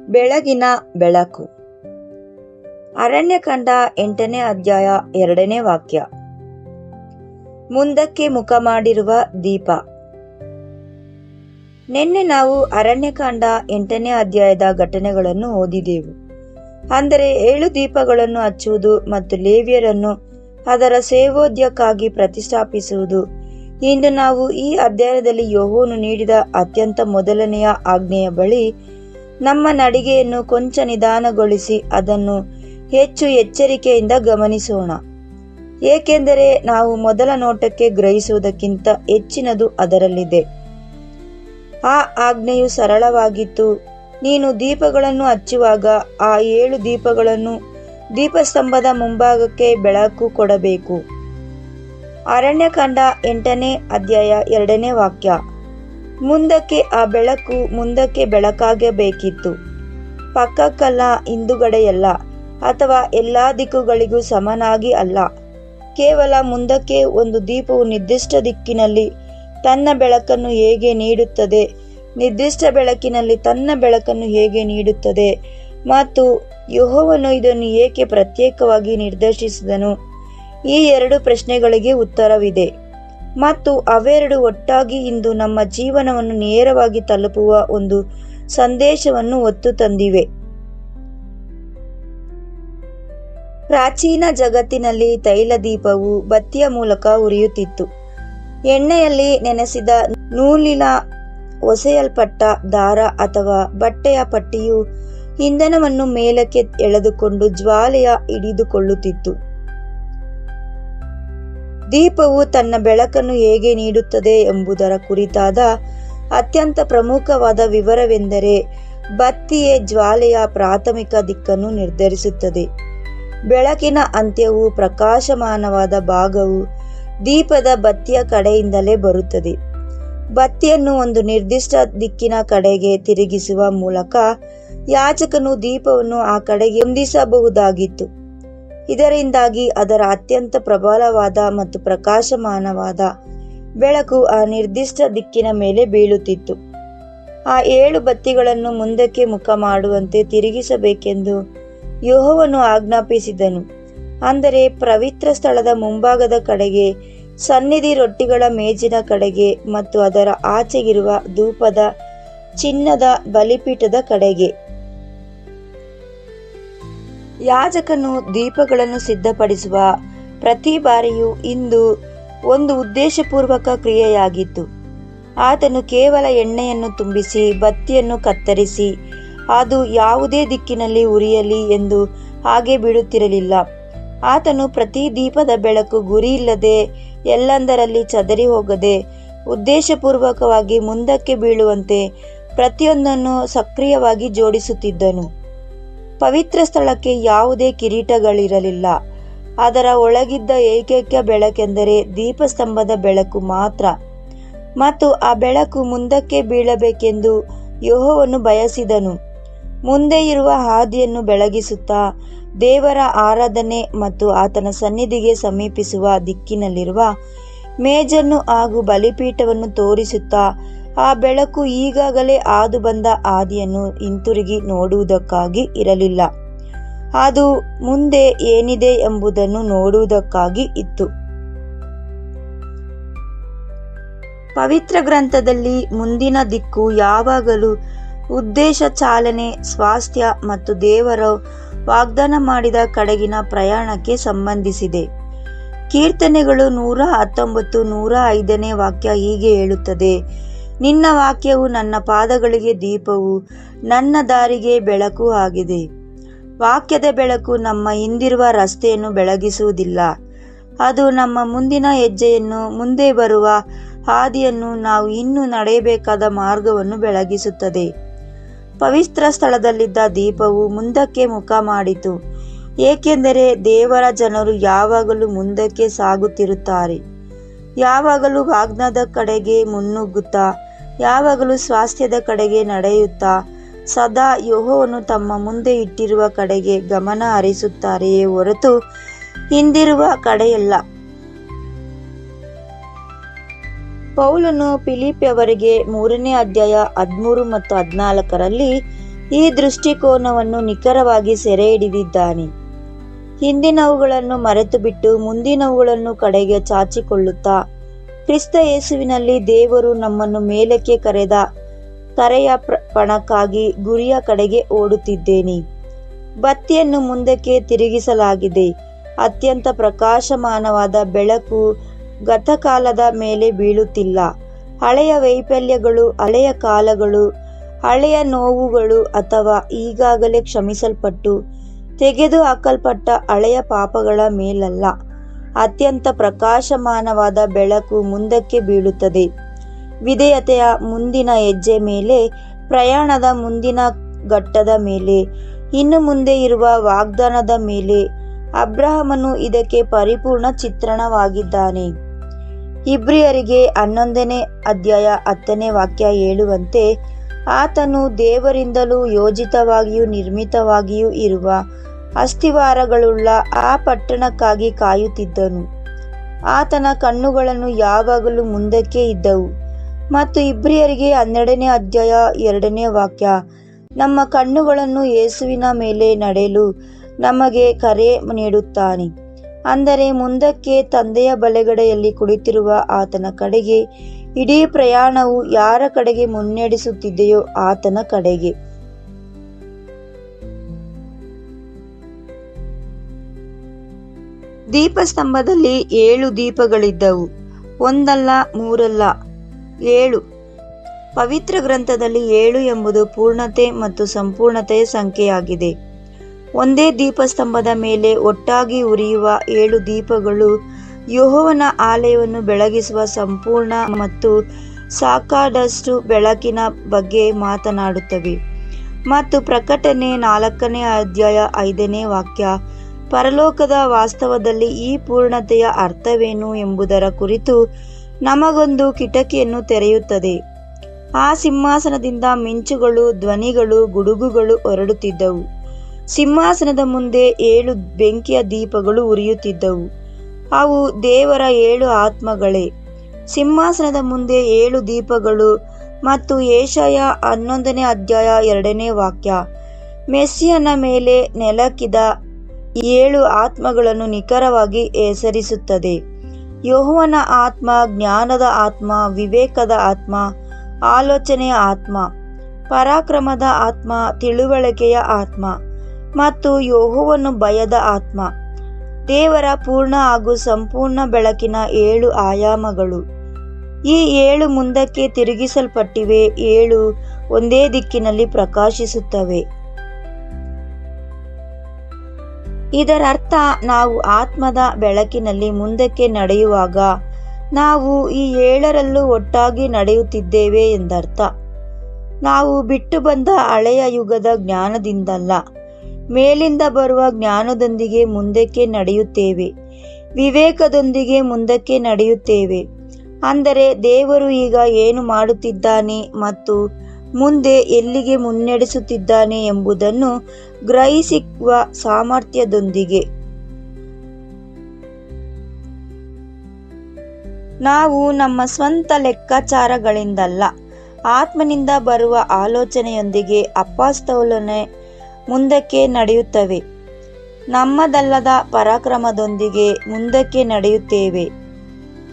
ಬೆಳಗಿನ ಬೆಳಕು. ಅರಣ್ಯಕಾಂಡ 8ನೇ ಅಧ್ಯಾಯ 2ನೇ ವಾಕ್ಯ. ಮುಂದಕ್ಕೆ ಮುಖ ಮಾಡಿರುವ ದೀಪ. ನಿನ್ನೆ ನಾವು ಅರಣ್ಯಕಾಂಡ 8ನೇ ಅಧ್ಯಾಯದ ಘಟನೆಗಳನ್ನು ಓದಿದೆವು. ಅಂದರೆ 7 ದೀಪಗಳನ್ನು ಹಚ್ಚುವುದು ಮತ್ತು ಲೇವಿಯರನ್ನು ಅದರ ಸೇವೋದ್ಯಕ್ಕಾಗಿ ಪ್ರತಿಷ್ಠಾಪಿಸುವುದು. ಇಂದು ನಾವು ಈ ಅಧ್ಯಾಯದಲ್ಲಿ ಯೆಹೋವನು ನೀಡಿದ ಅತ್ಯಂತ ಮೊದಲನೆಯ ಆಜ್ಞೆಯ ಬಳಿ ನಮ್ಮ ನಡಿಗೆಯನ್ನು ಕೊಂಚ ನಿಧಾನಗೊಳಿಸಿ ಅದನ್ನು ಹೆಚ್ಚು ಎಚ್ಚರಿಕೆಯಿಂದ ಗಮನಿಸೋಣ. ಏಕೆಂದರೆ ನಾವು ಮೊದಲ ನೋಟಕ್ಕೆ ಗ್ರಹಿಸುವುದಕ್ಕಿಂತ ಹೆಚ್ಚಿನದು ಅದರಲ್ಲಿದೆ. ಆ ಆಜ್ಞೆಯು ಸರಳವಾಗಿತ್ತು. ನೀನು ದೀಪಗಳನ್ನು ಹಚ್ಚುವಾಗ ಆ 7 ದೀಪಗಳನ್ನು ದೀಪಸ್ತಂಭದ ಮುಂಭಾಗಕ್ಕೆ ಬೆಳಕು ಕೊಡಬೇಕು. ಅರಣ್ಯಕಾಂಡ 8ನೇ ಅಧ್ಯಾಯ 2ನೇ ವಾಕ್ಯ. ಮುಂದಕ್ಕೆ ಆ ಬೆಳಕು ಮುಂದಕ್ಕೆ ಬೆಳಕಾಗಬೇಕಿತ್ತು, ಪಕ್ಕಕ್ಕಲ್ಲ, ಹಿಂದುಗಡೆಯಲ್ಲ, ಅಥವಾ ಎಲ್ಲಾ ದಿಕ್ಕುಗಳಿಗೂ ಸಮನಾಗಿ ಅಲ್ಲ. ಕೇವಲ ಮುಂದಕ್ಕೆ. ಒಂದು ದೀಪವು ನಿರ್ದಿಷ್ಟ ದಿಕ್ಕಿನಲ್ಲಿ ತನ್ನ ಬೆಳಕನ್ನು ಹೇಗೆ ನೀಡುತ್ತದೆ, ನಿರ್ದಿಷ್ಟ ಬೆಳಕಿನಲ್ಲಿ ತನ್ನ ಬೆಳಕನ್ನು ಹೇಗೆ ನೀಡುತ್ತದೆ, ಮತ್ತು ಯೆಹೋವನು ಇದನ್ನು ಏಕೆ ಪ್ರತ್ಯೇಕವಾಗಿ ನಿರ್ದೇಶಿಸಿದನು? ಈ 2 ಪ್ರಶ್ನೆಗಳಿಗೆ ಉತ್ತರವಿದೆ, ಮತ್ತು ಅವೆರಡು ಒಟ್ಟಾಗಿ ಇಂದು ನಮ್ಮ ಜೀವನವನ್ನು ನೇರವಾಗಿ ತಲುಪುವ ಒಂದು ಸಂದೇಶವನ್ನು ಹೊತ್ತು ತಂದಿವೆ. ಪ್ರಾಚೀನ ಜಗತ್ತಿನಲ್ಲಿ ತೈಲ ದೀಪವು ಬತ್ತಿಯ ಮೂಲಕ ಉರಿಯುತ್ತಿತ್ತು. ಎಣ್ಣೆಯಲ್ಲಿ ನೆನೆಸಿದ ನೂಲಿನ ಒಸೆಯಲ್ಪಟ್ಟ ದಾರ ಅಥವಾ ಬಟ್ಟೆಯ ಪಟ್ಟಿಯು ಇಂಧನವನ್ನು ಮೇಲಕ್ಕೆ ಎಳೆದುಕೊಂಡು ಜ್ವಾಲೆಯ ಹಿಡಿದುಕೊಳ್ಳುತ್ತಿತ್ತು. ದೀಪವು ತನ್ನ ಬೆಳಕನ್ನು ಹೇಗೆ ನೀಡುತ್ತದೆ ಎಂಬುದರ ಕುರಿತಾದ ಅತ್ಯಂತ ಪ್ರಮುಖವಾದ ವಿವರವೆಂದರೆ ಬತ್ತಿಯೇ ಜ್ವಾಲೆಯ ಪ್ರಾಥಮಿಕ ದಿಕ್ಕನ್ನು ನಿರ್ಧರಿಸುತ್ತದೆ. ಬೆಳಕಿನ ಅಂತ್ಯವು ಪ್ರಕಾಶಮಾನವಾದ ಭಾಗವು ದೀಪದ ಬತ್ತಿಯ ಕಡೆಯಿಂದಲೇ ಬರುತ್ತದೆ. ಬತ್ತಿಯನ್ನು ಒಂದು ನಿರ್ದಿಷ್ಟ ದಿಕ್ಕಿನ ಕಡೆಗೆ ತಿರುಗಿಸುವ ಮೂಲಕ ಯಾಜಕನು ದೀಪವನ್ನು ಆ ಕಡೆಗೆ ಹೊಂದಿಸಬಹುದಾಗಿತ್ತು. ಇದರಿಂದಾಗಿ ಅದರ ಅತ್ಯಂತ ಪ್ರಬಲವಾದ ಮತ್ತು ಪ್ರಕಾಶಮಾನವಾದ ಬೆಳಕು ಆ ನಿರ್ದಿಷ್ಟ ದಿಕ್ಕಿನ ಮೇಲೆ ಬೀಳುತ್ತಿತ್ತು. ಆ 7 ಬತ್ತಿಗಳನ್ನು ಮುಂದಕ್ಕೆ ಮುಖ ಮಾಡುವಂತೆ ತಿರುಗಿಸಬೇಕೆಂದು ಯೆಹೋವನು ಆಜ್ಞಾಪಿಸಿದನು. ಅಂದರೆ ಪವಿತ್ರ ಸ್ಥಳದ ಮುಂಭಾಗದ ಕಡೆಗೆ, ಸನ್ನಿಧಿ ರೊಟ್ಟಿಗಳ ಮೇಜಿನ ಕಡೆಗೆ ಮತ್ತು ಅದರ ಆಚೆಗಿರುವ ಧೂಪದ ಚಿನ್ನದ ಬಲಿಪೀಠದ ಕಡೆಗೆ. ಯಾಜಕನು ದೀಪಗಳನ್ನು ಸಿದ್ಧಪಡಿಸುವ ಪ್ರತಿ ಬಾರಿಯೂ ಇಂದು ಒಂದು ಉದ್ದೇಶಪೂರ್ವಕ ಕ್ರಿಯೆಯಾಗಿತ್ತು. ಆತನು ಕೇವಲ ಎಣ್ಣೆಯನ್ನು ತುಂಬಿಸಿ ಬತ್ತಿಯನ್ನು ಕತ್ತರಿಸಿ ಅದು ಯಾವುದೇ ದಿಕ್ಕಿನಲ್ಲಿ ಉರಿಯಲಿ ಎಂದು ಹಾಗೆ ಬಿಡುತ್ತಿರಲಿಲ್ಲ. ಆತನು ಪ್ರತಿ ದೀಪದ ಬೆಳಕು ಗುರಿಯಿಲ್ಲದೆ ಎಲ್ಲೆಂದರಲ್ಲಿ ಚದರಿ ಹೋಗದೆ ಉದ್ದೇಶಪೂರ್ವಕವಾಗಿ ಮುಂದಕ್ಕೆ ಬೀಳುವಂತೆ ಪ್ರತಿಯೊಂದನ್ನು ಸಕ್ರಿಯವಾಗಿ ಜೋಡಿಸುತ್ತಿದ್ದನು. ಪವಿತ್ರ ಸ್ಥಳಕ್ಕೆ ಯಾವುದೇ ಕಿರೀಟಗಳಿರಲಿಲ್ಲ. ಅದರ ಒಳಗಿದ್ದ ಏಕೈಕ ಬೆಳಕೆಂದರೆ ದೀಪಸ್ತಂಭದ ಬೆಳಕು ಮಾತ್ರ, ಮತ್ತು ಆ ಬೆಳಕು ಮುಂದಕ್ಕೆ ಬೀಳಬೇಕೆಂದು ಯೆಹೋವನು ಬಯಸಿದನು. ಮುಂದೆ ಇರುವ ಹಾದಿಯನ್ನು ಬೆಳಗಿಸುತ್ತಾ ದೇವರ ಆರಾಧನೆ ಮತ್ತು ಆತನ ಸನ್ನಿಧಿಗೆ ಸಮೀಪಿಸುವ ದಿಕ್ಕಿನಲ್ಲಿರುವ ಮೇಜನ್ನು ಹಾಗೂ ಬಲಿಪೀಠವನ್ನು ತೋರಿಸುತ್ತಾ ಆ ಬೆಳಕು ಈಗಾಗಲೇ ಹಾದು ಬಂದ ಹಾದಿಯನ್ನು ಹಿಂತಿರುಗಿ ನೋಡುವುದಕ್ಕಾಗಿ ಇರಲಿಲ್ಲ, ಅದು ಮುಂದೆ ಏನಿದೆ ಎಂಬುದನ್ನು ನೋಡುವುದಕ್ಕಾಗಿ ಇತ್ತು. ಪವಿತ್ರ ಗ್ರಂಥದಲ್ಲಿ ಮುಂದಿನ ದಿಕ್ಕು ಯಾವಾಗಲೂ ಉದ್ದೇಶ, ಚಾಲನೆ, ಸ್ವಾಸ್ಥ್ಯ ಮತ್ತು ದೇವರು ವಾಗ್ದಾನ ಮಾಡಿದ ಕಡೆಗಿನ ಪ್ರಯಾಣಕ್ಕೆ ಸಂಬಂಧಿಸಿದೆ. ಕೀರ್ತನೆಗಳು 119, 105ನೇ ವಾಕ್ಯ ಹೀಗೆ ಹೇಳುತ್ತದೆ: ನಿನ್ನ ವಾಕ್ಯವು ನನ್ನ ಪಾದಗಳಿಗೆ ದೀಪವು, ನನ್ನ ದಾರಿಗೆ ಬೆಳಕು ಆಗಿದೆ. ವಾಕ್ಯದ ಬೆಳಕು ನಮ್ಮ ಹಿಂದಿರುವ ರಸ್ತೆಯನ್ನು ಬೆಳಗಿಸುವುದಿಲ್ಲ, ಅದು ನಮ್ಮ ಮುಂದಿನ ಹೆಜ್ಜೆಯನ್ನು, ಮುಂದೆ ಬರುವ ಹಾದಿಯನ್ನು, ನಾವು ಇನ್ನೂ ನಡೆಯಬೇಕಾದ ಮಾರ್ಗವನ್ನು ಬೆಳಗಿಸುತ್ತದೆ. ಪವಿತ್ರ ಸ್ಥಳದಲ್ಲಿದ್ದ ದೀಪವು ಮುಂದಕ್ಕೆ ಮುಖ ಮಾಡಿತು, ಏಕೆಂದರೆ ದೇವರ ಜನರು ಯಾವಾಗಲೂ ಮುಂದಕ್ಕೆ ಸಾಗುತ್ತಿರುತ್ತಾರೆ, ಯಾವಾಗಲೂ ವಾಗ್ದಾನದ ಕಡೆಗೆ ಮುನ್ನುಗ್ಗುತ್ತಾ, ಯಾವಾಗಲೂ ಸ್ವಾಸ್ಥ್ಯದ ಕಡೆಗೆ ನಡೆಯುತ್ತಾ, ಸದಾ ಯೆಹೋವನು ತಮ್ಮ ಮುಂದೆ ಇಟ್ಟಿರುವ ಕಡೆಗೆ ಗಮನ ಹರಿಸುತ್ತಾರೆಯೇ ಹೊರತು ಹಿಂದಿರುವ ಕಡೆಯಲ್ಲ. ಪೌಲನು ಫಿಲಿಪ್ಪಿಯವರಿಗೆ 3ನೇ ಅಧ್ಯಾಯ 13 ಮತ್ತು 14ರಲ್ಲಿ ಈ ದೃಷ್ಟಿಕೋನವನ್ನು ನಿಖರವಾಗಿ ಸೆರೆ ಹಿಡಿದಿದ್ದಾನೆ. ಹಿಂದಿನವುಗಳನ್ನು ಮರೆತು ಬಿಟ್ಟು ಮುಂದಿನವುಗಳನ್ನು ಕಡೆಗೆ ಚಾಚಿಕೊಳ್ಳುತ್ತಾ, ಕ್ರಿಸ್ತ ಯೇಸುವಿನಲ್ಲಿ ದೇವರು ನಮ್ಮನ್ನು ಮೇಲಕ್ಕೆ ಕರೆದ ಕರೆಯ ಪಣಕ್ಕಾಗಿ ಗುರಿಯ ಕಡೆಗೆ ಓಡುತ್ತಿದ್ದೇನೆ. ಬತ್ತಿಯನ್ನು ಮುಂದಕ್ಕೆ ತಿರುಗಿಸಲಾಗಿದೆ. ಅತ್ಯಂತ ಪ್ರಕಾಶಮಾನವಾದ ಬೆಳಕು ಗತಕಾಲದ ಮೇಲೆ ಬೀಳುತ್ತಿಲ್ಲ. ಹಳೆಯ ವೈಫಲ್ಯಗಳು, ಹಳೆಯ ಕಾಲಗಳು, ಹಳೆಯ ನೋವುಗಳು ಅಥವಾ ಈಗಾಗಲೇ ಕ್ಷಮಿಸಲ್ಪಟ್ಟು ತೆಗೆದು ಹಾಕಲ್ಪಟ್ಟ ಹಳೆಯ ಪಾಪಗಳ ಮೇಲಲ್ಲ. ಅತ್ಯಂತ ಪ್ರಕಾಶಮಾನವಾದ ಬೆಳಕು ಮುಂದಕ್ಕೆ ಬೀಳುತ್ತದೆ. ವಿಧೇಯತೆಯ ಮುಂದಿನ ಹೆಜ್ಜೆ ಮೇಲೆ, ಪ್ರಯಾಣದ ಮುಂದಿನ ಘಟ್ಟದ ಮೇಲೆ, ಇನ್ನು ಮುಂದೆ ಇರುವ ವಾಗ್ದಾನದ ಮೇಲೆ. ಅಬ್ರಹಾಮನು ಇದಕ್ಕೆ ಪರಿಪೂರ್ಣ ಚಿತ್ರಣವಾಗಿದ್ದಾನೆ. ಇಬ್ರಿಯರಿಗೆ 11ನೇ ಅಧ್ಯಾಯ 10ನೇ ವಾಕ್ಯ ಹೇಳುವಂತೆ, ಆತನು ದೇವರಿಂದಲೂ ಯೋಜಿತವಾಗಿಯೂ ನಿರ್ಮಿತವಾಗಿಯೂ ಇರುವ ಅಸ್ತಿವಾರಗಳುಳ್ಳ ಆ ಪಟ್ಟಣಕ್ಕಾಗಿ ಕಾಯುತ್ತಿದ್ದನು. ಆತನ ಕಣ್ಣುಗಳನ್ನು ಯಾವಾಗಲೂ ಮುಂದಕ್ಕೆ ಇದ್ದವು. ಮತ್ತು ಇಬ್ರಿಯರಿಗೆ 12ನೇ ಅಧ್ಯಾಯ 2ನೇ ವಾಕ್ಯ, ನಮ್ಮ ಕಣ್ಣುಗಳನ್ನು ಯೇಸುವಿನ ಮೇಲೆ ನಡೆಯಲು ನಮಗೆ ಕರೆ ನೀಡುತ್ತಾನೆ. ಅಂದರೆ ಮುಂದಕ್ಕೆ ತಂದೆಯ ಬಲಗಡೆಯಲ್ಲಿ ಕುಳಿತಿರುವ ಆತನ ಕಡೆಗೆ. ಇಡೀ ಪ್ರಯಾಣವು ಯಾರ ಕಡೆಗೆ ಮುನ್ನಡೆಸುತ್ತಿದೆಯೋ ಆತನ ಕಡೆಗೆ. ದೀಪಸ್ತಂಭದಲ್ಲಿ 7 ದೀಪಗಳಿದ್ದವು. ಒಂದಲ್ಲ, ಮೂರಲ್ಲ, 7. ಪವಿತ್ರ ಗ್ರಂಥದಲ್ಲಿ 7 ಎಂಬುದು ಪೂರ್ಣತೆ ಮತ್ತು ಸಂಪೂರ್ಣತೆಯ ಸಂಖ್ಯೆಯಾಗಿದೆ. ಒಂದೇ ದೀಪಸ್ತಂಭದ ಮೇಲೆ ಒಟ್ಟಾಗಿ ಉರಿಯುವ 7 ದೀಪಗಳು ಯೆಹೋವನ ಆಲಯವನ್ನು ಬೆಳಗಿಸುವ ಸಂಪೂರ್ಣ ಮತ್ತು ಸಾಕಾದಷ್ಟು ಬೆಳಕಿನ ಬಗ್ಗೆ ಮಾತನಾಡುತ್ತವೆ. ಮತ್ತು ಪ್ರಕಟಣೆ 4ನೇ ಅಧ್ಯಾಯ 5ನೇ ವಾಕ್ಯ, ಪರಲೋಕದ ವಾಸ್ತವದಲ್ಲಿ ಈ ಪೂರ್ಣತೆಯ ಅರ್ಥವೇನು ಎಂಬುದರ ಕುರಿತು ನಮಗೊಂದು ಕಿಟಕಿಯನ್ನು ತೆರೆಯುತ್ತದೆ. ಆ ಸಿಂಹಾಸನದಿಂದ ಮಿಂಚುಗಳು, ಧ್ವನಿಗಳು, ಗುಡುಗುಗಳು ಹೊರಡುತ್ತಿದ್ದವು. ಸಿಂಹಾಸನದ ಮುಂದೆ 7 ಬೆಂಕಿಯ ದೀಪಗಳು ಉರಿಯುತ್ತಿದ್ದವು. ಅವು ದೇವರ 7 ಆತ್ಮಗಳೇ. ಸಿಂಹಾಸನದ ಮುಂದೆ 7 ದೀಪಗಳು. ಮತ್ತು ಯೆಶಾಯ 11ನೇ ಅಧ್ಯಾಯ 2ನೇ ವಾಕ್ಯ, ಮೆಸ್ಸಿಯನ ಮೇಲೆ ನೆಲಕ್ಕಿದ 7 ಆತ್ಮಗಳನ್ನು ನಿಖರವಾಗಿ ಹೆಸರಿಸುತ್ತದೆ. ಯೆಹೋವನ ಆತ್ಮ, ಜ್ಞಾನದ ಆತ್ಮ, ವಿವೇಕದ ಆತ್ಮ, ಆಲೋಚನೆಯ ಆತ್ಮ, ಪರಾಕ್ರಮದ ಆತ್ಮ, ತಿಳುವಳಿಕೆಯ ಆತ್ಮ ಮತ್ತು ಯೆಹೋವನು ಭಯದ ಆತ್ಮ. ದೇವರ ಪೂರ್ಣ ಹಾಗೂ ಸಂಪೂರ್ಣ ಬೆಳಕಿನ 7 ಆಯಾಮಗಳು. ಈ 7 ಮುಂದಕ್ಕೆ ತಿರುಗಿಸಲ್ಪಟ್ಟಿವೆ. 7 ಒಂದೇ ದಿಕ್ಕಿನಲ್ಲಿ ಪ್ರಕಾಶಿಸುತ್ತವೆ. ಇದರರ್ಥ ನಾವು ಆತ್ಮದ ಬೆಳಕಿನಲ್ಲಿ ಮುಂದಕ್ಕೆ ನಡೆಯುವಾಗ ನಾವು ಈ 7ರಲ್ಲೂ ಒಟ್ಟಾಗಿ ನಡೆಯುತ್ತಿದ್ದೇವೆ ಎಂದರ್ಥ. ನಾವು ಬಿಟ್ಟು ಬಂದ ಹಳೆಯ ಯುಗದ ಜ್ಞಾನದಿಂದಲ್ಲ, ಮೇಲಿಂದ ಬರುವ ಜ್ಞಾನದೊಂದಿಗೆ ಮುಂದಕ್ಕೆ ನಡೆಯುತ್ತೇವೆ. ವಿವೇಕದೊಂದಿಗೆ ಮುಂದಕ್ಕೆ ನಡೆಯುತ್ತೇವೆ. ಅಂದರೆ ದೇವರು ಈಗ ಏನು ಮಾಡುತ್ತಿದ್ದಾನೆ ಮತ್ತು ಮುಂದೆ ಎಲ್ಲಿಗೆ ಮುನ್ನಡೆಸುತ್ತಿದ್ದಾನೆ ಎಂಬುದನ್ನು ಗ್ರಹಿಸುವ ಸಾಮರ್ಥ್ಯದೊಂದಿಗೆ. ನಾವು ನಮ್ಮ ಸ್ವಂತ ಲೆಕ್ಕಾಚಾರಗಳಿಂದಲ್ಲ, ಆತ್ಮನಿಂದ ಬರುವ ಆಲೋಚನೆಯೊಂದಿಗೆ ಅಪೊಸ್ತಲನೆ ಮುಂದಕ್ಕೆ ನಡೆಯುತ್ತವೆ. ನಮ್ಮದಲ್ಲದ ಪರಾಕ್ರಮದೊಂದಿಗೆ ಮುಂದಕ್ಕೆ ನಡೆಯುತ್ತೇವೆ.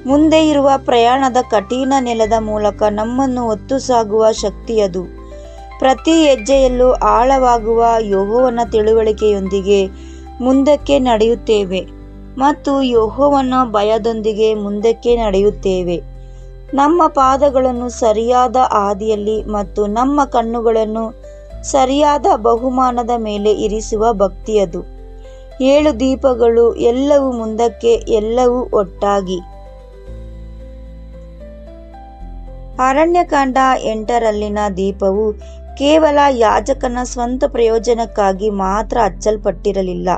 ಮುಂದೆ ಇರುವ ಪ್ರಯಾಣದ ಕಠಿಣ ನೆಲದ ಮೂಲಕ ನಮ್ಮನ್ನು ಹೊತ್ತು ಸಾಗುವ ಶಕ್ತಿಯದು. ಪ್ರತಿ ಹೆಜ್ಜೆಯಲ್ಲೂ ಆಳವಾಗುವ ಯೆಹೋವನ ತಿಳುವಳಿಕೆಯೊಂದಿಗೆ ಮುಂದಕ್ಕೆ ನಡೆಯುತ್ತೇವೆ ಮತ್ತು ಯೆಹೋವನ ಭಯದೊಂದಿಗೆ ಮುಂದಕ್ಕೆ ನಡೆಯುತ್ತೇವೆ. ನಮ್ಮ ಪಾದಗಳನ್ನು ಸರಿಯಾದ ಹಾದಿಯಲ್ಲಿ ಮತ್ತು ನಮ್ಮ ಕಣ್ಣುಗಳನ್ನು ಸರಿಯಾದ ಬಹುಮಾನದ ಮೇಲೆ ಇರಿಸುವ ಭಕ್ತಿಯದು. 7 ದೀಪಗಳು, ಎಲ್ಲವೂ ಮುಂದಕ್ಕೆ, ಎಲ್ಲವೂ ಒಟ್ಟಾಗಿ. ಅರಣ್ಯಕಾಂಡ 8ರಲ್ಲಿನ ದೀಪವು ಕೇವಲ ಯಾಜಕನ ಸ್ವಂತ ಪ್ರಯೋಜನಕ್ಕಾಗಿ ಮಾತ್ರ ಹಚ್ಚಲ್ಪಟ್ಟಿರಲಿಲ್ಲ.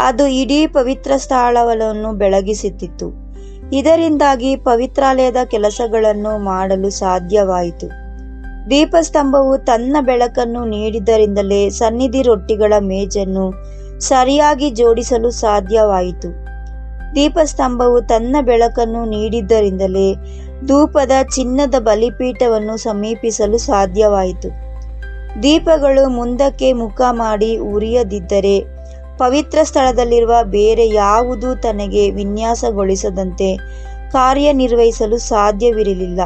ಅದು ಇಡೀ ಪವಿತ್ರ ಸ್ಥಳವನ್ನು ಬೆಳಗಿಸುತ್ತಿತ್ತು. ಇದರಿಂದಾಗಿ ಪವಿತ್ರಾಲಯದ ಕೆಲಸಗಳನ್ನು ಮಾಡಲು ಸಾಧ್ಯವಾಯಿತು. ದೀಪಸ್ತಂಭವು ತನ್ನ ಬೆಳಕನ್ನು ನೀಡಿದ್ದರಿಂದಲೇ ಸನ್ನಿಧಿ ರೊಟ್ಟಿಗಳ ಮೇಜನ್ನು ಸರಿಯಾಗಿ ಜೋಡಿಸಲು ಸಾಧ್ಯವಾಯಿತು. ದೀಪಸ್ತಂಭವು ತನ್ನ ಬೆಳಕನ್ನು ನೀಡಿದ್ದರಿಂದಲೇ ಧೂಪದ ಚಿನ್ನದ ಬಲಿಪೀಠವನ್ನು ಸಮೀಪಿಸಲು ಸಾಧ್ಯವಾಯಿತು. ದೀಪಗಳು ಮುಂದಕ್ಕೆ ಮುಖ ಮಾಡಿ ಉರಿಯದಿದ್ದರೆ ಪವಿತ್ರ ಸ್ಥಳದಲ್ಲಿರುವ ಬೇರೆ ಯಾವುದೂ ತನಗೆ ವಿನ್ಯಾಸಗೊಳಿಸದಂತೆ ಕಾರ್ಯನಿರ್ವಹಿಸಲು ಸಾಧ್ಯವಿರಲಿಲ್ಲ.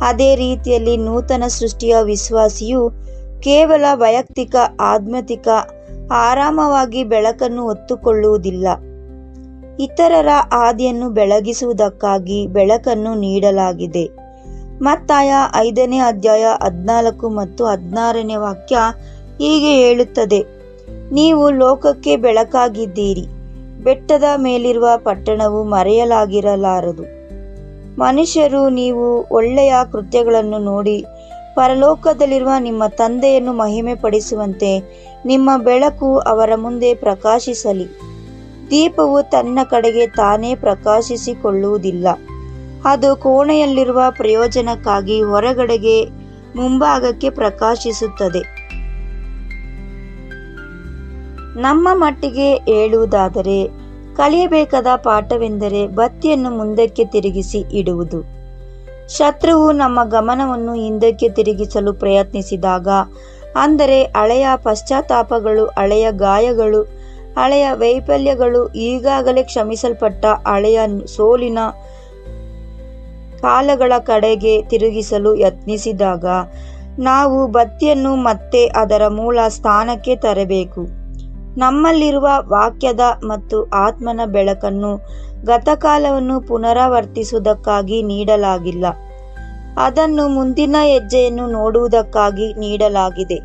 ಅದೇ ರೀತಿಯಲ್ಲಿ ನೂತನ ಸೃಷ್ಟಿಯ ವಿಶ್ವಾಸಿಯು ಕೇವಲ ವೈಯಕ್ತಿಕ ಆಧ್ಯಾತ್ಮಿಕ ಆರಾಮವಾಗಿ ಬೆಳಕನ್ನು ಹೊತ್ತುಕೊಳ್ಳುವುದಿಲ್ಲ. ಇತರರ ಹಾದಿಯನ್ನು ಬೆಳಗಿಸುವುದಕ್ಕಾಗಿ ಬೆಳಕನ್ನು ನೀಡಲಾಗಿದೆ. ಮತ್ತಾಯ 5ನೇ ಅಧ್ಯಾಯ 14 ಮತ್ತು 16ನೇ ವಾಕ್ಯ ಹೀಗೆ ಹೇಳುತ್ತದೆ, ನೀವು ಲೋಕಕ್ಕೆ ಬೆಳಕಾಗಿದ್ದೀರಿ. ಬೆಟ್ಟದ ಮೇಲಿರುವ ಪಟ್ಟಣವು ಮರೆಯಲಾಗಿರಲಾರದು. ಮನುಷ್ಯರು ನೀವು ಒಳ್ಳೆಯ ಕೃತ್ಯಗಳನ್ನು ನೋಡಿ ಪರಲೋಕದಲ್ಲಿರುವ ನಿಮ್ಮ ತಂದೆಯನ್ನು ಮಹಿಮೆಪಡಿಸುವಂತೆ ನಿಮ್ಮ ಬೆಳಕು ಅವರ ಮುಂದೆ ಪ್ರಕಾಶಿಸಲಿ. ದೀಪವು ತನ್ನ ಕಡೆಗೆ ತಾನೇ ಪ್ರಕಾಶಿಸಿಕೊಳ್ಳುವುದಿಲ್ಲ. ಅದು ಕೋಣೆಯಲ್ಲಿರುವ ಪ್ರಯೋಜನಕ್ಕಾಗಿ ಹೊರಗಡೆಗೆ ಮುಂಭಾಗಕ್ಕೆ ಪ್ರಕಾಶಿಸುತ್ತದೆ. ನಮ್ಮ ಮಟ್ಟಿಗೆ ಹೇಳುವುದಾದರೆ ಕಲಿಯಬೇಕಾದ ಪಾಠವೆಂದರೆ ಬತ್ತಿಯನ್ನು ಮುಂದಕ್ಕೆ ತಿರುಗಿಸಿ ಇಡುವುದು. ಶತ್ರುವು ನಮ್ಮ ಗಮನವನ್ನು ಹಿಂದಕ್ಕೆ ತಿರುಗಿಸಲು ಪ್ರಯತ್ನಿಸಿದಾಗ, ಅಂದರೆ ಹಳೆಯ ಪಶ್ಚಾತ್ತಾಪಗಳು, ಹಳೆಯ ಗಾಯಗಳು, ಹಳೆಯ ವೈಫಲ್ಯಗಳು, ಈಗಾಗಲೇ ಕ್ಷಮಿಸಲ್ಪಟ್ಟ ಹಳೆಯ ಸೋಲಿನ ಕಾಲಗಳ ಕಡೆಗೆ ತಿರುಗಿಸಲು ಯತ್ನಿಸಿದಾಗ, ನಾವು ಬತ್ತಿಯನ್ನು ಮತ್ತೆ ಅದರ ಮೂಲ ಸ್ಥಾನಕ್ಕೆ ತರಬೇಕು. ನಮ್ಮಲ್ಲಿರುವ ವಾಕ್ಯದ ಮತ್ತು ಆತ್ಮನ ಬೆಳಕನ್ನು ಗತಕಾಲವನ್ನು ಪುನರಾವರ್ತಿಸುವುದಕ್ಕಾಗಿ ನೀಡಲಾಗಿಲ್ಲ, ಅದನ್ನು ಮುಂದಿನ ಹೆಜ್ಜೆಯನ್ನು ನೋಡುವುದಕ್ಕಾಗಿ ನೀಡಲಾಗಿದೆ.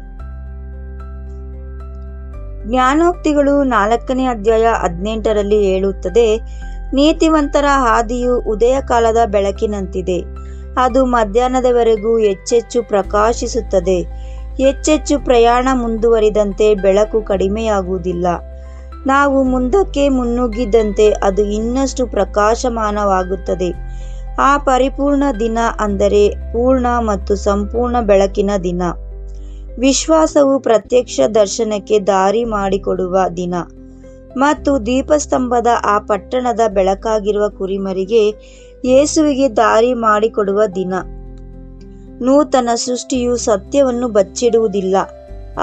ಜ್ಞಾನೋಕ್ತಿಗಳು 4ನೇ ಅಧ್ಯಾಯ 18ರಲ್ಲಿ ಹೇಳುತ್ತದೆ, ನೀತಿವಂತರ ಹಾದಿಯು ಉದಯಕಾಲದ ಬೆಳಕಿನಂತಿದೆ. ಅದು ಮಧ್ಯಾಹ್ನದವರೆಗೂ ಹೆಚ್ಚೆಚ್ಚು ಪ್ರಕಾಶಿಸುತ್ತದೆ. ಹೆಚ್ಚೆಚ್ಚು ಪ್ರಯಾಣ ಮುಂದುವರಿದಂತೆ ಬೆಳಕು ಕಡಿಮೆಯಾಗುವುದಿಲ್ಲ. ನಾವು ಮುಂದಕ್ಕೆ ಮುನ್ನುಗ್ಗಿದಂತೆ ಅದು ಇನ್ನಷ್ಟು ಪ್ರಕಾಶಮಾನವಾಗುತ್ತದೆ. ಆ ಪರಿಪೂರ್ಣ ದಿನ ಅಂದರೆ ಪೂರ್ಣ ಮತ್ತು ಸಂಪೂರ್ಣ ಬೆಳಕಿನ ದಿನ. ವಿಶ್ವಾಸವು ಪ್ರತ್ಯಕ್ಷ ದರ್ಶನಕ್ಕೆ ದಾರಿ ಮಾಡಿಕೊಡುವ ದಿನ ಮತ್ತು ದೀಪಸ್ತಂಭದ ಆ ಪಟ್ಟಣದ ಬೆಳಕಾಗಿರುವ ಕುರಿಮರಿಗೆ ಯೇಸುವಿಗೆ ದಾರಿ ಮಾಡಿಕೊಡುವ ದಿನ. ನೂತನ ಸೃಷ್ಟಿಯು ಸತ್ಯವನ್ನು ಬಚ್ಚಿಡುವುದಿಲ್ಲ.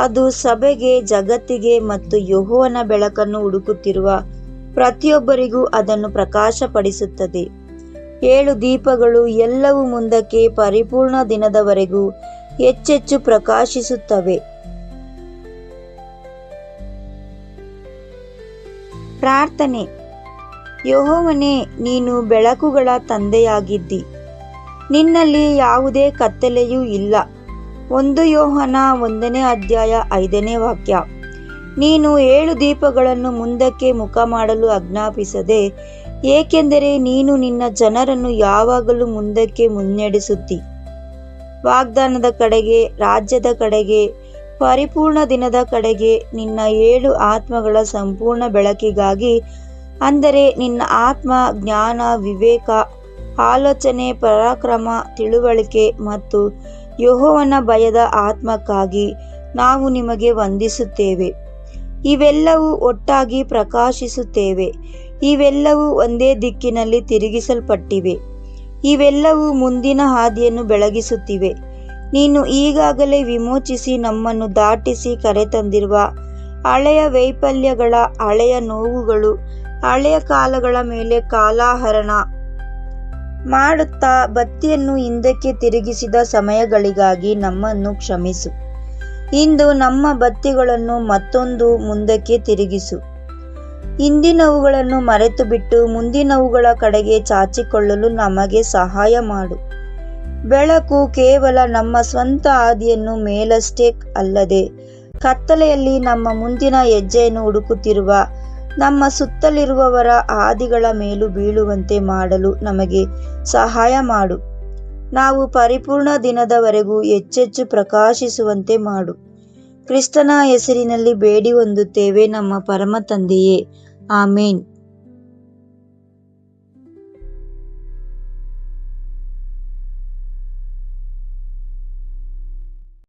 ಅದು ಸಭೆಗೆ, ಜಗತ್ತಿಗೆ ಮತ್ತು ಯೆಹೋವನ ಬೆಳಕನ್ನು ಹುಡುಕುತ್ತಿರುವ ಪ್ರತಿಯೊಬ್ಬರಿಗೂ ಅದನ್ನು ಪ್ರಕಾಶಪಡಿಸುತ್ತದೆ. 7 ದೀಪಗಳು ಎಲ್ಲವೂ ಮುಂದಕ್ಕೆ ಪರಿಪೂರ್ಣ ದಿನದವರೆಗೂ ಹೆಚ್ಚೆಚ್ಚು ಪ್ರಕಾಶಿಸುತ್ತವೆ. ಪ್ರಾರ್ಥನೆ. ಯೆಹೋವನೇ, ನೀನು ಬೆಳಕುಗಳ ತಂದೆಯಾಗಿದ್ದಿ. ನಿನ್ನಲ್ಲಿ ಯಾವುದೇ ಕತ್ತಲೆಯೂ ಇಲ್ಲ. 1 ಯೋಹನ 1ನೇ ಅಧ್ಯಾಯ 5ನೇ ವಾಕ್ಯ. ನೀನು 7 ದೀಪಗಳನ್ನು ಮುಂದಕ್ಕೆ ಮುಖ ಮಾಡಲು ಆಜ್ಞಾಪಿಸದೆ, ಏಕೆಂದರೆ ನೀನು ನಿನ್ನ ಜನರನ್ನು ಯಾವಾಗಲೂ ಮುಂದಕ್ಕೆ ಮುನ್ನಡೆಸುತ್ತಿ. ವಾಗ್ದಾನದ ಕಡೆಗೆ, ರಾಜ್ಯದ ಕಡೆಗೆ, ಪರಿಪೂರ್ಣ ದಿನದ ಕಡೆಗೆ, ನಿನ್ನ 7 ಆತ್ಮಗಳ ಸಂಪೂರ್ಣ ಬೆಳಕಿಗಾಗಿ, ಅಂದರೆ ನಿನ್ನ ಆತ್ಮ, ಜ್ಞಾನ, ವಿವೇಕ, ಆಲೋಚನೆ, ಪರಾಕ್ರಮ, ತಿಳುವಳಿಕೆ ಮತ್ತು ಯೆಹೋವನ ಭಯದ ಆತ್ಮಕ್ಕಾಗಿ ನಾವು ನಿಮಗೆ ವಂದಿಸುತ್ತೇವೆ. ಇವೆಲ್ಲವೂ ಒಟ್ಟಾಗಿ ಪ್ರಕಾಶಿಸುತ್ತೇವೆ. ಇವೆಲ್ಲವೂ ಒಂದೇ ದಿಕ್ಕಿನಲ್ಲಿ ತಿರುಗಿಸಲ್ಪಟ್ಟಿವೆ. ಇವೆಲ್ಲವೂ ಮುಂದಿನ ಹಾದಿಯನ್ನು ಬೆಳಗಿಸುತ್ತಿವೆ. ನೀನು ಈಗಾಗಲೇ ವಿಮೋಚಿಸಿ ನಮ್ಮನ್ನು ದಾಟಿಸಿ ಕರೆತಂದಿರುವ ಹಳೆಯ ವೈಫಲ್ಯಗಳ, ಹಳೆಯ ನೋವುಗಳು, ಹಳೆಯ ಕಾಲಗಳ ಮೇಲೆ ಕಾಲಹರಣ ಮಾಡುತ್ತಾ ಬತ್ತಿಯನ್ನು ಹಿಂದಕ್ಕೆ ತಿರುಗಿಸಿದ ಸಮಯಗಳಿಗಾಗಿ ನಮ್ಮನ್ನು ಕ್ಷಮಿಸು. ಇಂದು ನಮ್ಮ ಬತ್ತಿಗಳನ್ನು ಮತ್ತೊಂದು ಮುಂದಕ್ಕೆ ತಿರುಗಿಸು. ಹಿಂದಿನವುಗಳನ್ನು ಮರೆತು ಬಿಟ್ಟು ಮುಂದಿನವುಗಳ ಕಡೆಗೆ ಚಾಚಿಕೊಳ್ಳಲು ನಮಗೆ ಸಹಾಯ ಮಾಡು. ಬೆಳಕು ಕೇವಲ ನಮ್ಮ ಸ್ವಂತ ಹಾದಿಯನ್ನು ಮೇಲಷ್ಟೇ ಅಲ್ಲದೆ, ಕತ್ತಲೆಯಲ್ಲಿ ನಮ್ಮ ಮುಂದಿನ ಹೆಜ್ಜೆಯನ್ನು ಹುಡುಕುತ್ತಿರುವ ನಮ್ಮ ಸುತ್ತಲಿರುವವರ ಹಾದಿಗಳ ಮೇಲೂ ಬೀಳುವಂತೆ ಮಾಡಲು ನಮಗೆ ಸಹಾಯ ಮಾಡು. ನಾವು ಪರಿಪೂರ್ಣ ದಿನದವರೆಗೂ ಹೆಚ್ಚೆಚ್ಚು ಪ್ರಕಾಶಿಸುವಂತೆ ಮಾಡು. ಕ್ರಿಸ್ತನ ಹೆಸರಿನಲ್ಲಿ ಬೇಡಿ ಹೊಂದುತ್ತೇವೆ ನಮ್ಮ ಪರಮ ತಂದೆಯೇ. ಆಮೇನ್.